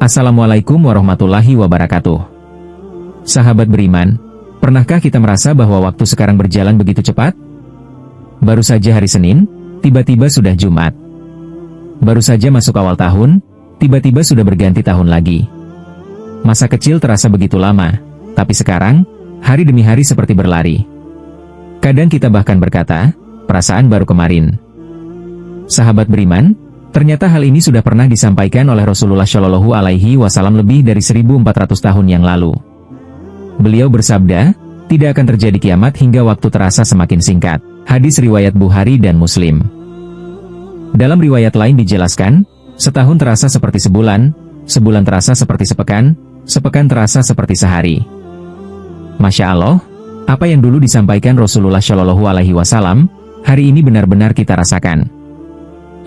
Assalamualaikum warahmatullahi wabarakatuh. Sahabat beriman, pernahkah kita merasa bahwa waktu sekarang berjalan begitu cepat? Baru saja hari Senin, tiba-tiba sudah Jumat. Baru saja masuk awal tahun, tiba-tiba sudah berganti tahun lagi. Masa kecil terasa begitu lama, tapi sekarang, hari demi hari seperti berlari. Kadang kita bahkan berkata, perasaan baru kemarin. Sahabat beriman, ternyata hal ini sudah pernah disampaikan oleh Rasulullah Shallallahu Alaihi Wasallam lebih dari 1400 tahun yang lalu. Beliau bersabda, tidak akan terjadi kiamat hingga waktu terasa semakin singkat. Hadis riwayat Bukhari dan Muslim. Dalam riwayat lain dijelaskan, setahun terasa seperti sebulan, sebulan terasa seperti sepekan, sepekan terasa seperti sehari. Masya Allah, apa yang dulu disampaikan Rasulullah Shallallahu Alaihi Wasallam, hari ini benar-benar kita rasakan.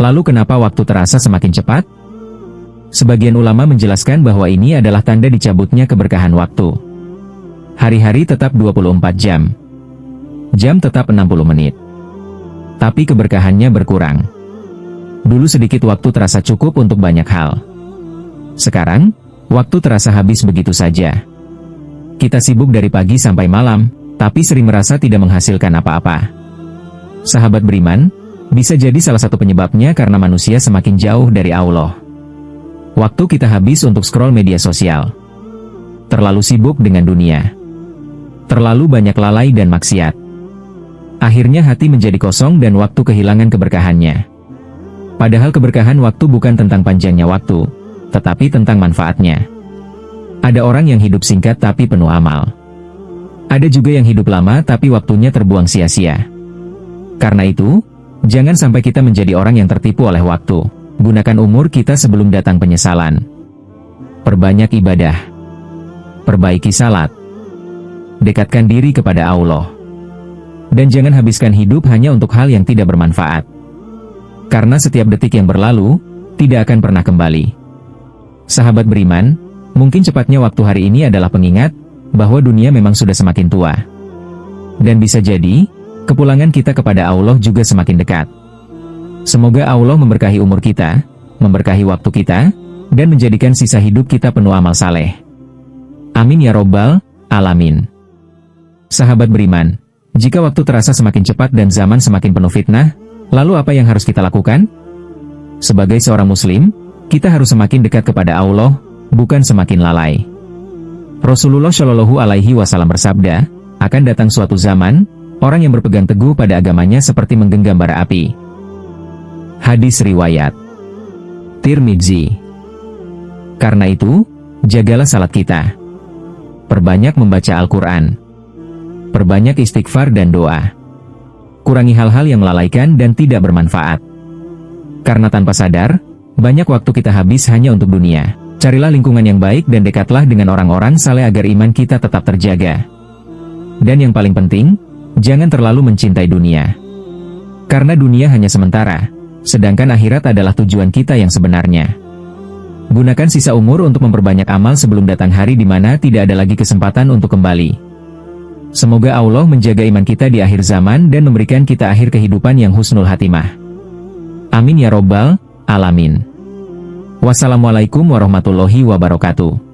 Lalu kenapa waktu terasa semakin cepat? Sebagian ulama menjelaskan bahwa ini adalah tanda dicabutnya keberkahan waktu. Hari-hari tetap 24 jam. Jam tetap 60 menit. Tapi keberkahannya berkurang. Dulu sedikit waktu terasa cukup untuk banyak hal. Sekarang, waktu terasa habis begitu saja. Kita sibuk dari pagi sampai malam, tapi sering merasa tidak menghasilkan apa-apa. Sahabat beriman, bisa jadi salah satu penyebabnya karena manusia semakin jauh dari Allah. Waktu kita habis untuk scroll media sosial. Terlalu sibuk dengan dunia. Terlalu banyak lalai dan maksiat. Akhirnya hati menjadi kosong dan waktu kehilangan keberkahannya. Padahal keberkahan waktu bukan tentang panjangnya waktu, tetapi tentang manfaatnya. Ada orang yang hidup singkat tapi penuh amal. Ada juga yang hidup lama tapi waktunya terbuang sia-sia. Karena itu, jangan sampai kita menjadi orang yang tertipu oleh waktu. Gunakan umur kita sebelum datang penyesalan. Perbanyak ibadah. Perbaiki salat. Dekatkan diri kepada Allah. Dan jangan habiskan hidup hanya untuk hal yang tidak bermanfaat. Karena setiap detik yang berlalu, tidak akan pernah kembali. Sahabat beriman, mungkin cepatnya waktu hari ini adalah pengingat, bahwa dunia memang sudah semakin tua. Dan bisa jadi, kepulangan kita kepada Allah juga semakin dekat. Semoga Allah memberkahi umur kita, memberkahi waktu kita, dan menjadikan sisa hidup kita penuh amal saleh. Amin ya robbal alamin. Sahabat beriman, jika waktu terasa semakin cepat dan zaman semakin penuh fitnah, lalu apa yang harus kita lakukan? Sebagai seorang muslim, kita harus semakin dekat kepada Allah, bukan semakin lalai. Rasulullah Shallallahu Alaihi Wasallam bersabda, akan datang suatu zaman, orang yang berpegang teguh pada agamanya seperti menggenggam bara api. Hadis riwayat Tirmidzi. Karena itu, jagalah salat kita. Perbanyak membaca Al-Quran. Perbanyak istighfar dan doa. Kurangi hal-hal yang melalaikan dan tidak bermanfaat. Karena tanpa sadar, banyak waktu kita habis hanya untuk dunia. Carilah lingkungan yang baik dan dekatlah dengan orang-orang saleh agar iman kita tetap terjaga. Dan yang paling penting, jangan terlalu mencintai dunia. Karena dunia hanya sementara, sedangkan akhirat adalah tujuan kita yang sebenarnya. Gunakan sisa umur untuk memperbanyak amal sebelum datang hari di mana tidak ada lagi kesempatan untuk kembali. Semoga Allah menjaga iman kita di akhir zaman dan memberikan kita akhir kehidupan yang husnul hatimah. Amin ya robbal alamin. Wassalamualaikum warahmatullahi wabarakatuh.